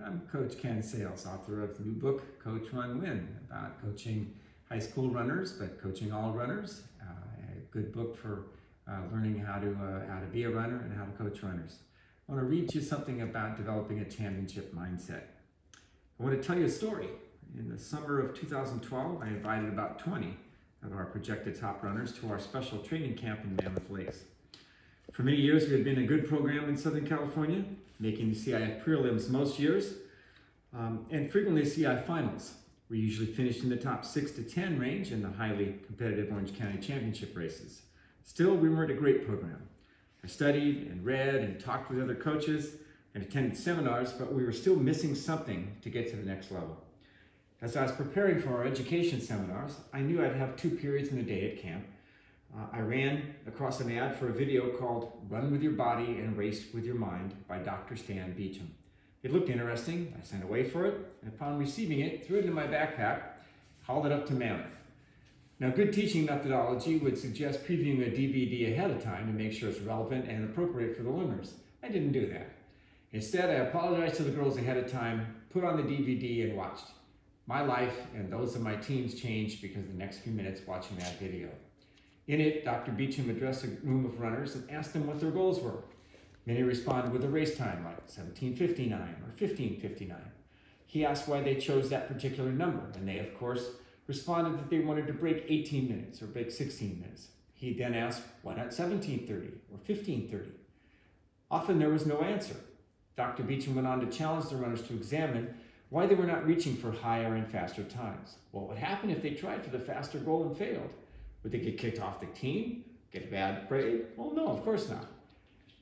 I'm Coach Ken Sayles, author of the new book, Coach Run Win, about coaching high school runners, but coaching all runners. A good book for learning how to be a runner and how to coach runners. I want to read you something about developing a championship mindset. I want to tell you a story. In the summer of 2012, I invited about 20 of our projected top runners to our special training camp in Mammoth Lakes. For many years, we had been a good program in Southern California, making the CIF prelims most years, and frequently CI finals. We usually finished in the top 6 to 10 range in the highly competitive Orange County Championship races. Still, we weren't a great program. I studied and read and talked with other coaches and attended seminars, but we were still missing something to get to the next level. As I was preparing for our education seminars, I knew I'd have 2 periods in a day at camp. I ran across an ad for a video called Run With Your Body and Race With Your Mind by Dr. Stan Beecham. It looked interesting. I sent away for it, and upon receiving it, threw it in my backpack, hauled it up to Mammoth. Now, good teaching methodology would suggest previewing a DVD ahead of time to make sure it's relevant and appropriate for the learners. I didn't do that. Instead, I apologized to the girls ahead of time, put on the DVD, and watched. My life and those of my teams changed because of the next few minutes watching that video. In it, Dr. Beecham addressed a room of runners and asked them what their goals were. Many responded with a race time like 17:59 or 15:59. He asked why they chose that particular number, and they, of course, responded that they wanted to break 18 minutes or break 16 minutes. He then asked, why not 17:30 or 15:30? Often there was no answer. Dr. Beecham went on to challenge the runners to examine why they were not reaching for higher and faster times. What would happen if they tried for the faster goal and failed? Would they get kicked off the team? Get a bad grade? Well, no, of course not.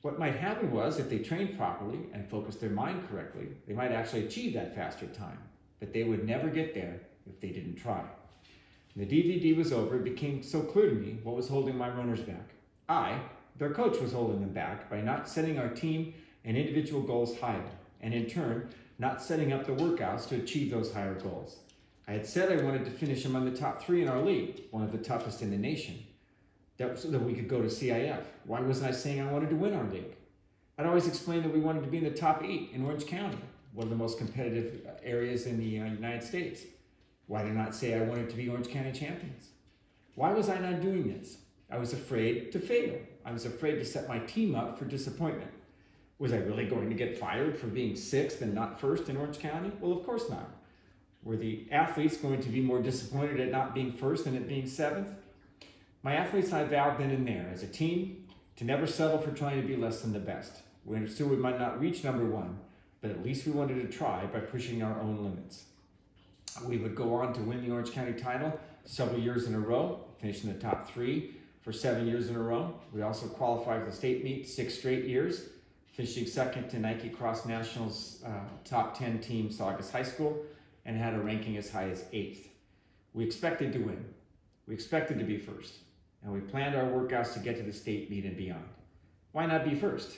What might happen was, if they trained properly and focused their mind correctly, they might actually achieve that faster time. But they would never get there if they didn't try. When the DVD was over, it became so clear to me what was holding my runners back. I, their coach, was holding them back by not setting our team and individual goals higher, and in turn, not setting up the workouts to achieve those higher goals. I had said I wanted to finish among the top 3 in our league, one of the toughest in the nation, so that we could go to CIF. Why wasn't I saying I wanted to win our league? I'd always explained that we wanted to be in the top 8 in Orange County, one of the most competitive areas in the United States. Why did I not say I wanted to be Orange County champions? Why was I not doing this? I was afraid to fail. I was afraid to set my team up for disappointment. Was I really going to get fired for being 6th and not 1st in Orange County? Well, of course not. Were the athletes going to be more disappointed at not being 1st than at being 7th? My athletes and I vowed then and there, as a team, to never settle for trying to be less than the best. We understood we might not reach number 1, but at least we wanted to try by pushing our own limits. We would go on to win the Orange County title several years in a row, finishing the top 3 for 7 years in a row. We also qualified for the state meet 6 straight years, finishing 2nd to Nike Cross Nationals top 10 team Saugus High School, and had a ranking as high as 8th. We expected to win. We expected to be 1st. And we planned our workouts to get to the state meet and beyond. Why not be 1st?